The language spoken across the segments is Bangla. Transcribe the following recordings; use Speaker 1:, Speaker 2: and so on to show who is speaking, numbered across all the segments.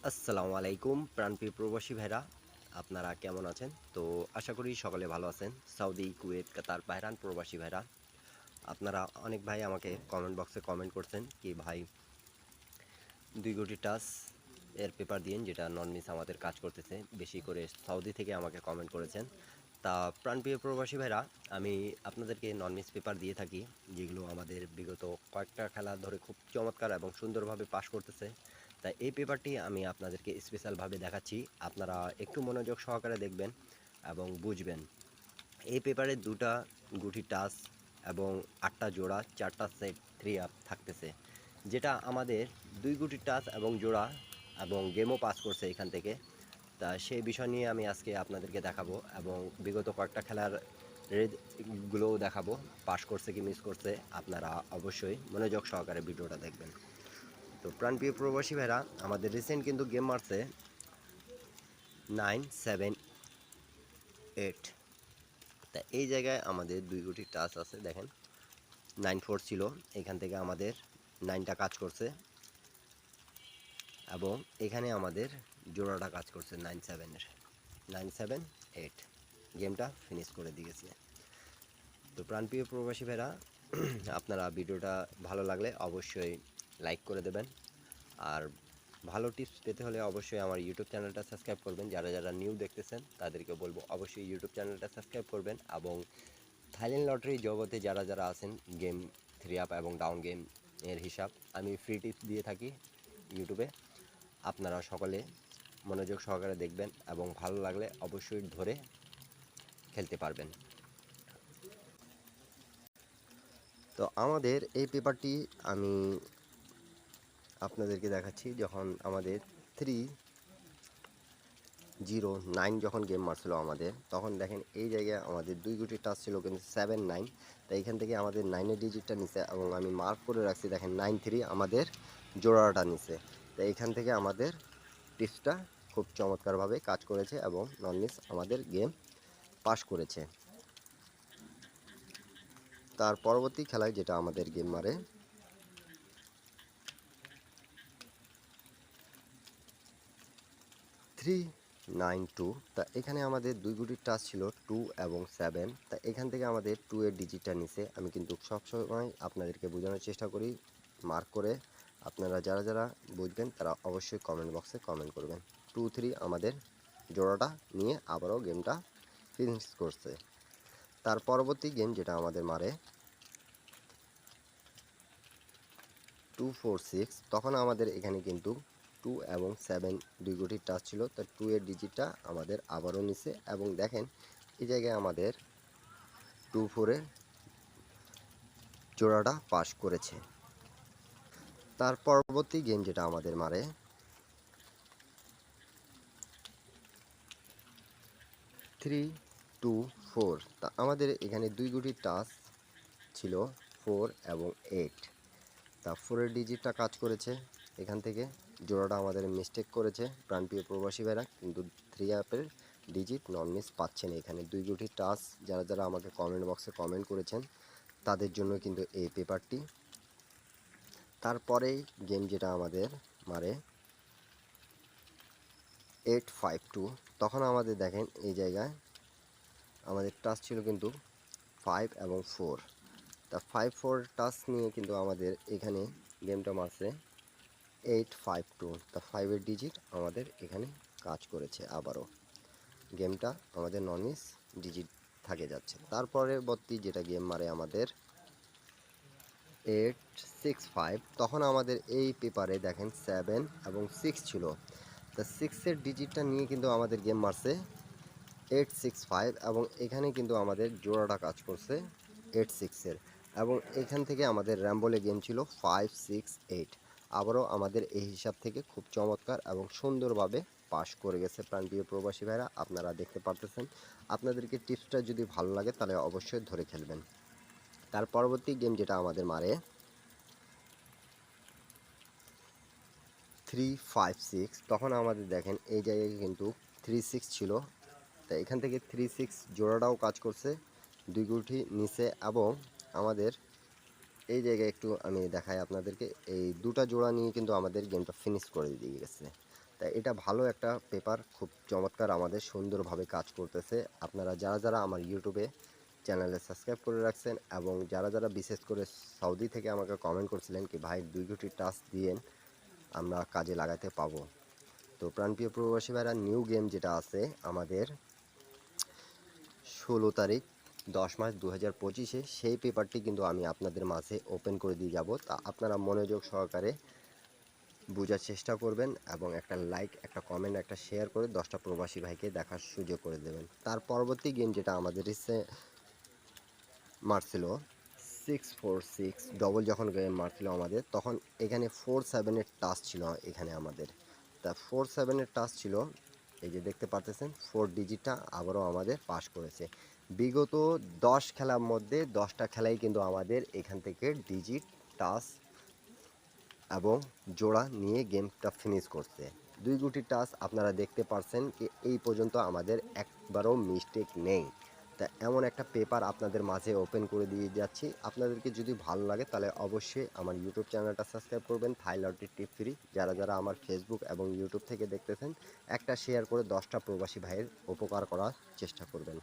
Speaker 1: আসসালামু আলাইকুম প্রাণপ্রিয় প্রবাসী ভাইরা, আপনারা কেমন আছেন? তো আশা করি সকলে ভালো আছেন। সৌদি, কুয়েত, কাতার, বাহরাইন প্রবাসী ভাইরা, আপনারা অনেক ভাই আমাকে কমেন্ট বক্সে কমেন্ট করছেন কি ভাই 2 কোটি টাচ এর পেপার দিয়েন, যেটা নন মিস আমাদের কাজ করতেছে। বেশি করে সৌদি থেকে আমাকে কমেন্ট করেছেন। তা প্রাণপ্রিয় প্রবাসী ভাইরা, আমি আপনাদেরকে নন মিস পেপার দিয়ে থাকি, যেগুলো আমাদের বিগত কয়েকটা খেলা ধরে খুব চমৎকার এবং সুন্দরভাবে পাস করতেছে। তাই এই পেপারটি আমি আপনাদেরকে স্পেশালভাবে দেখাচ্ছি। আপনারা একটু মনোযোগ সহকারে দেখবেন এবং বুঝবেন। এই পেপারে 2টা গুটি টাচ এবং 8টা জোড়া, 4টা সেট 3 আপ থাকতেছে, যেটা আমাদের 2 গুটি টাচ এবং জোড়া এবং গেমও পাস করছে এখান থেকে। তা সেই বিষয় নিয়ে আমি আজকে আপনাদেরকে দেখাবো এবং বিগত কয়েকটা খেলার রেডগুলোও দেখাবো, পাস করছে কি মিস করছে। আপনারা অবশ্যই মনোযোগ সহকারে ভিডিওটা দেখবেন। তো প্রাণপ্রিয় প্রবাসী ভাইরা, আমাদের রিসেন্ট কিন্তু গেম মারছে 978। তা এই জায়গায় আমাদের 2 কোটি টাচ আছে, দেখেন 94 ছিল, এখান থেকে আমাদের 9টা কাজ করছে এবং এখানে আমাদের জোড়াটা কাজ করছে 97-এর, 978 গেমটা ফিনিশ করে দিয়েছে। তো প্রাণপ্রিয় প্রবাসী ভাইরা, আপনারা ভিডিওটা ভালো লাগলে অবশ্যই লাইক করে দেবেন। আর ভালো টিপস পেতে হলে অবশ্যই আমার ইউটিউব চ্যানেলটা সাবস্ক্রাইব করবেন। যারা যারা নিউ দেখতেছেন তাদেরকে বলবো অবশ্যই ইউটিউব চ্যানেলটা সাবস্ক্রাইব করবেন। এবং থাইল্যান্ড লটারি জগতে যারা যারা আছেন, গেম 3 আপ এবং ডাউন গেম এর হিসাব আমি ফ্রি টিপস দিয়ে থাকি ইউটিউবে। আপনারা সকলে মনোযোগ সহকারে দেখবেন এবং ভালো লাগলে অবশ্যই ধরে খেলতে পারবেন। তো আমাদের এই পেপারটি আমি আপনাদেরকে দেখাচ্ছি। যখন আমাদের 309 যখন গেম মারছিল আমাদের, তখন দেখেন এই জায়গায় আমাদের 2 কোটি টাচ ছিল কিন্তু 79। তাই এখান থেকে আমাদের 9-এর ডিজিটটা নিছে এবং আমি মার্ক করে রাখছি, দেখেন 93 আমাদের জোড়াটা নিছে। তাই এখান থেকে আমাদের টিপসটা খুব চমৎকারভাবে কাজ করেছে এবং নন মিস আমাদের গেম পাস করেছে। তার পরবর্তী খেলায় যেটা আমাদের গেম মারে 392। তা এখানে আমাদের 2 কোটি টাচ ছিল 2 এবং 7। তা এখান থেকে আমাদের 2-এর ডিজিটটা নিছে। আমি কিন্তু সবসময় আপনাদেরকে বোঝানোর চেষ্টা করি মার্ক করে। আপনারা যারা যারা বুঝবেন তারা অবশ্যই কমেন্ট বক্সে কমেন্ট করবেন। 2-3 আমাদের জোড়াটা নিয়ে আবারও গেমটা ফিনিশ করছে। তার পরবর্তী গেম যেটা আমাদের মারে 246, তখন আমাদের এখানে কিন্তু 2 এবং 7 2 কোটি টাচ ছিল। তো 2-এর ডিজিটটা আমাদের আবারও নিছে এবং দেখেন এই জায়গায় আমাদের 24-এর জোড়াটা পাস করেছে। তার পরবর্তী গেম যেটা আমাদের মারে 324, তা আমাদের এখানে 2 কোটি টাচ ছিল 4 এবং 8। তা 4-এর ডিজিটটা কাজ করেছে। এখান থেকে জোড়াটা আমাদের মিস্টেক করেছে প্রাণপ্রিয় প্রবাসী ভাইরা, কিন্তু 3 আপের ডিজিট নন মিস পাচ্ছেন এখানে। 2 কোটি টাচ যারা যারা আমাকে কমেন্ট বক্সে কমেন্ট করেছেন তাদের জন্য কিন্তু এই পেপারটি। তারপরেই গেম যেটা আমাদের মারে 852, তখন আমাদের দেখেন এই জায়গায় আমাদের টাচ ছিল কিন্তু 5 এবং 4। তা 5-4 টাচ নিয়ে কিন্তু আমাদের এখানে গেমটা মারছে 852। তা 5-এর ডিজিট আমাদের এখানে কাজ করেছে আবারও। গেমটা আমাদের নন মিস ডিজিট থাকে যাচ্ছে। তার পরবর্তী যেটা গেম মারে আমাদের 865, তখন আমাদের এই পেপারে দেখেন 7 এবং 6 ছিল। তা 6-এর ডিজিটটা নিয়ে কিন্তু আমাদের গেম মারছে 865 এবং এখানে কিন্তু আমাদের জোড়াটা কাজ করছে 86-এর এবং এখান থেকে আমাদের র্যাম্বলে গেম ছিল 568। আবারও আমাদের এই হিসাব থেকে খুব চমৎকার এবং সুন্দরভাবে পাস করে গেছে প্রাণপ্রিয় প্রবাসী ভাইরা, আপনারা দেখতে পারতেছেন। আপনাদেরকে টিপসটা যদি ভালো লাগে তাহলে অবশ্যই ধরে খেলবেন। তার পরবর্তী গেম যেটা আমাদের মারে 356, তখন আমাদের দেখেন এই জায়গায় কিন্তু 36 ছিল। তাই এখান থেকে 36 জোড়াটাও কাজ করছে 2 কোটি নিচে এবং আমাদের এই জায়গায় একটু আমি দেখাই আপনাদেরকে, এই দুটা জোড়া নিয়ে কিন্তু আমাদের গেমটা ফিনিশ করে দিয়ে গেছে। তা তা এটা ভালো একটা পেপার, খুব চমৎকার, আমাদের সুন্দরভাবে কাজ করতেছে। আপনারা যারা যারা আমার ইউটিউবে চ্যানেলে সাবস্ক্রাইব করে রাখছেন এবং যারা যারা বিশেষ করে সৌদি থেকে আমাকে কমেন্ট করছিলেন কি ভাই 2 কোটি টাচ দিয়েন, আমরা কাজে লাগাতে পাবো। তো প্রাণপ্রিয় প্রবাসী ভাইরা, নিউ গেম যেটা আছে আমাদের 16 তারিখ 10 মাস 2025-এ, সেই পেপারটি কিন্তু আমি আপনাদের মাঝে ওপেন করে দিয়ে যাব। তা আপনারা মনোযোগ সহকারে বোঝার চেষ্টা করবেন এবং একটা লাইক, একটা কমেন্ট, একটা শেয়ার করে 10টা প্রবাসী ভাইকে দেখার সুযোগ করে দেবেন। তার পরবর্তী গেম যেটা আমাদের মারছিল 646 ডবল, যখন গেম মারছিল আমাদের, তখন এখানে 47-এর টাচ ছিল এখানে আমাদের। তা 47-এর টাচ ছিল, এই যে দেখতে পারতেছেন 4 ডিজিটটা আবারও আমাদের পাস করেছে। বিগত 10 খেলার মধ্যে 10টা খেলাই কিন্তু আমাদের এখান থেকে ডিজিট, টাচ এবং জোড়া নিয়ে গেমটা ফিনিশ করছে। 2 কোটি টাচ আপনারা দেখতে পারছেন কি এই পর্যন্ত আমাদের একবারও মিস্টেক নেই। তা এমন একটা পেপার আপনাদের মাঝে ওপেন করে দিয়ে যাচ্ছি। আপনাদেরকে যদি ভালো লাগে তাহলে অবশ্যই আমার ইউটিউব চ্যানেলটা সাবস্ক্রাইব করবেন, থাই লটারি টিপ ফ্রি। যারা যারা আমার ফেসবুক এবং ইউটিউব থেকে দেখতেছেন, একটা শেয়ার করে 10টা প্রবাসী ভাইয়ের উপকার করার চেষ্টা করবেন।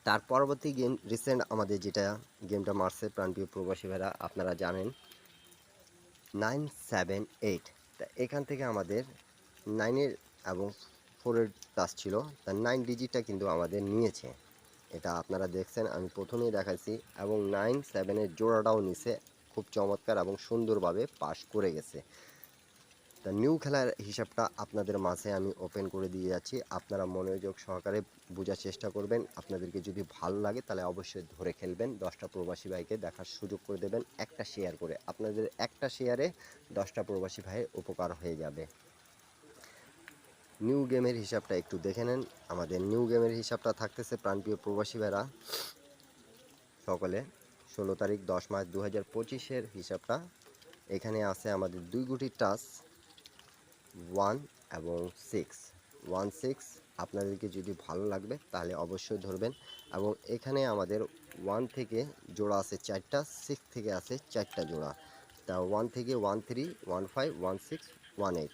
Speaker 1: তার পরবর্তী গেম রিসেন্ট আমাদের যেটা গেমটা মারছে প্রাণপ্রিয় প্রবাসী ভাইরা, আপনারা জানেন 978। তা এখান থেকে আমাদের 9-এর এবং 4-এর টাচ ছিল, তা 9 ডিজিটটা কিন্তু আমাদের নিয়েছে। এটা আপনারা দেখছেন, আমি প্রথমেই দেখাইছি, এবং 9-7-এর জোড়াটাও নিছে, খুব চমৎকার এবং সুন্দরভাবে পাস করে গেছে। তা নিউ খেলার হিসাবটা আপনাদের মাঝে আমি ওপেন করে দিয়ে যাচ্ছি। আপনারা মনোযোগ সহকারে বোঝার চেষ্টা করবেন। আপনাদেরকে যদি ভালো লাগে তাহলে অবশ্যই ধরে খেলবেন। 10টা প্রবাসী ভাইকে দেখার সুযোগ করে দেবেন একটা শেয়ার করে। আপনাদের একটা শেয়ারে 10টা প্রবাসী ভাইয়ের উপকার হয়ে যাবে। নিউ গেমের হিসাবটা একটু দেখে নেন। আমাদের নিউ গেমের হিসাবটা থাকতেছে প্রাণপ্রিয় প্রবাসী ভাইরা সকলে 16 তারিখ 10 মাস 2025-এর হিসাবটা। এখানে আছে আমাদের 2 কোটি টাচ 1 এবং 16 আপনাদেরকে যদি ভালো লাগবে তাহলে অবশ্যই ধরবেন। এবং এখানে আমাদের 1 থেকে জোড়া আছে 4টা, 6 থেকে আছে 4টা জোড়া। তা 1 থেকে 13, 15, 16, 18,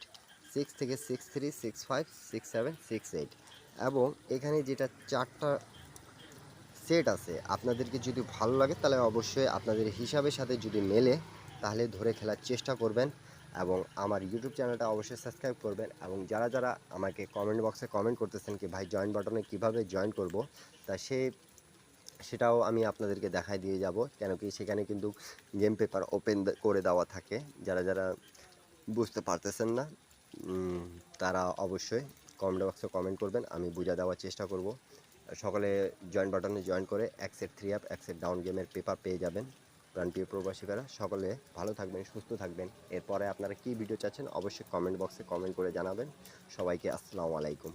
Speaker 1: 6 থেকে 63, 65, 67, 68। এবং এখানে যেটা 4টা সেট আছে, আপনাদেরকে যদি ভালো লাগে তাহলে অবশ্যই আপনাদের হিসাবের সাথে যদি মেলে তাহলে ধরে খেলার চেষ্টা করবেন। এবং আমার ইউটিউব চ্যানেলটা অবশ্যই সাবস্ক্রাইব করবেন। এবং যারা যারা আমাকে কমেন্ট বক্সে কমেন্ট করতেছেন কি ভাই জয়েন বাটনে কিভাবে জয়েন করব, তা সেটাও আমি আপনাদেরকে দেখাই দিয়ে যাব। কেন কি সেখানে কিন্তু গেম পেপার ওপেন করে দেওয়া থাকে। যারা যারা বুঝতে পারতেছেন না তারা অবশ্যই কমেন্ট বক্সে কমেন্ট করবেন, আমি বুঝা দেওয়ার চেষ্টা করব। সকলে জয়েন বাটনে জয়েন করে এক সেট 3 আপ এক সেট ডাউন গেমের পেপার পেয়ে যাবেন। প্রাণপ্রিয় প্রবাসীরা সকলে ভালো থাকবেন, সুস্থ থাকবেন। এরপরে আপনারা কী ভিডিও চাচ্ছেন অবশ্যই কমেন্ট বক্সে কমেন্ট করে জানাবেন। সবাইকে আসসালামু আলাইকুম।